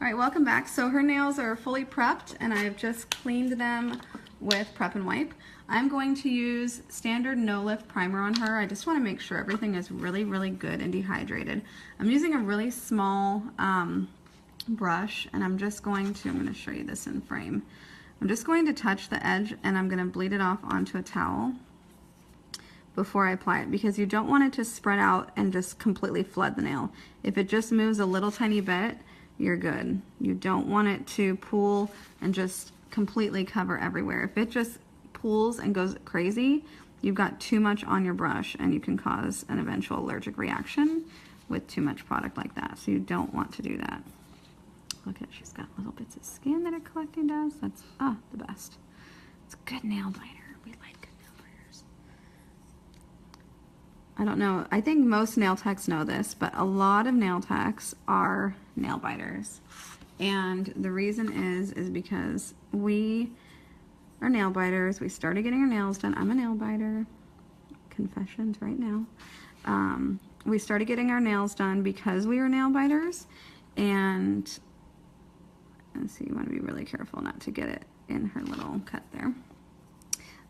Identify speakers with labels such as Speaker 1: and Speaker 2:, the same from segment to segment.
Speaker 1: All right, welcome back. So her nails are fully prepped and I've just cleaned them with Prep and Wipe. I'm going to use standard no lift primer on her. I just want to make sure everything is really, really good and dehydrated. I'm using a really small brush and I'm going to show you this in frame. I'm just going to touch the edge and I'm going to bleed it off onto a towel before I apply it, because you don't want it to spread out and just completely flood the nail. If it just moves a little tiny bit, you're good. You don't want it to pool and just completely cover everywhere. If it just pools and goes crazy, you've got too much on your brush and you can cause an eventual allergic reaction with too much product like that. So you don't want to do that. Look at, she's got little bits of skin that are collecting dust. That's the best. It's a good nail biter. We like good nail biters. I don't know, I think most nail techs know this, but a lot of nail techs are nail biters. And the reason is because we are nail biters. We started getting our nails done. I'm a nail biter. Confessions right now. We started getting our nails done because we were nail biters. And let's see, you want to be really careful not to get it in her little cut there.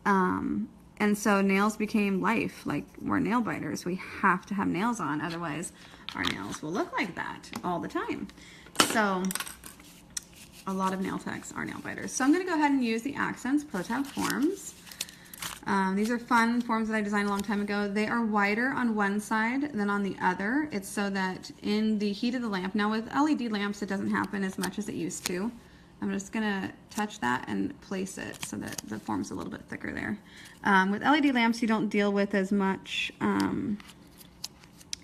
Speaker 1: And so nails became life. Like, we're nail biters. We have to have nails on, otherwise our nails will look like that all the time. So a lot of nail techs are nail biters. So I'm going to go ahead and use the Accents Pro Tab forms. These are fun forms that I designed a long time ago. They are wider on one side than on the other. It's so that in the heat of the lamp, now with LED lamps it doesn't happen as much as it used to. I'm just going to touch that and place it so that the form's a little bit thicker there. With LED lamps you don't deal with as much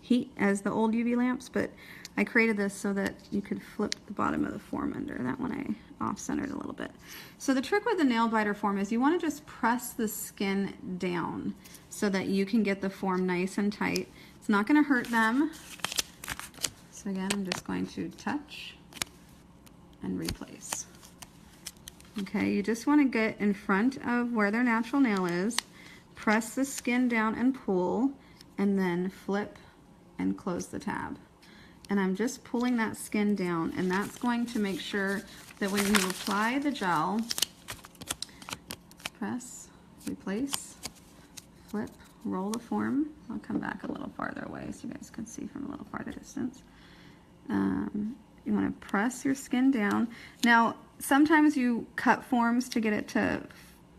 Speaker 1: heat as the old UV lamps, but I created this so that you could flip the bottom of the form under. That one I off-centered a little bit. So the trick with the nail biter form is you want to just press the skin down so that you can get the form nice and tight. It's not going to hurt them. So again, I'm just going to touch and replace. Okay, you just want to get in front of where their natural nail is, press the skin down and pull, and then flip and close the tab. And I'm just pulling that skin down, and that's going to make sure that when you apply the gel, press, replace, flip, roll the form. I'll come back a little farther away so you guys can see from a little farther distance. You want to press your skin down. Now, sometimes you cut forms to get it to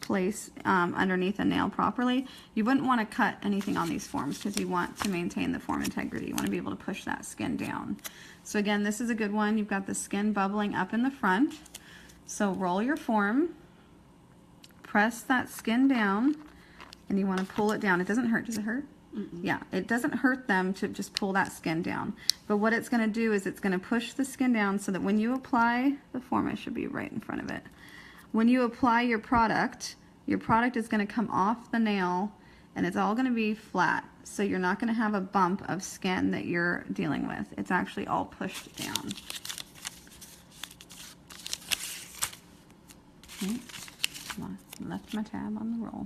Speaker 1: place underneath a nail properly. You wouldn't want to cut anything on these forms because you want to maintain the form integrity. You want to be able to push that skin down. So again, this is a good one. You've got the skin bubbling up in the front. So roll your form, press that skin down, and you want to pull it down. It doesn't hurt. Does it hurt? Mm-mm. Yeah, it doesn't hurt them to just pull that skin down. But what it's going to do is it's going to push the skin down so that when you apply the form, I should be right in front of it. When you apply your product is going to come off the nail and it's all going to be flat. So you're not going to have a bump of skin that you're dealing with. It's actually all pushed down. Okay. Left my tab on the roll.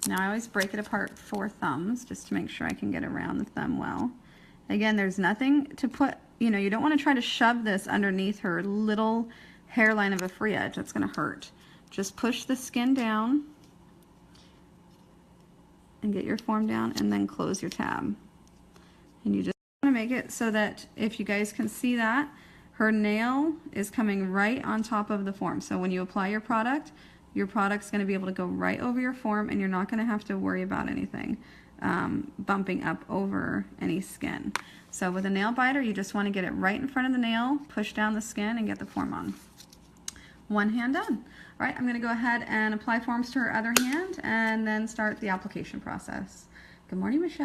Speaker 1: Now I always break it apart 4 thumbs just to make sure I can get around the thumb well. Again, there's nothing to put, you don't want to try to shove this underneath her little hairline of a free edge. That's going to hurt. Just push the skin down and get your form down and then close your tab. And you just want to make it so that if you guys can see that, her nail is coming right on top of the form. So when you apply your product's going to be able to go right over your form and you're not going to have to worry about anything bumping up over any skin. So with a nail biter, you just want to get it right in front of the nail, push down the skin, and get the form on. One hand done. All right, I'm going to go ahead and apply forms to her other hand and then start the application process. Good morning, Michelle.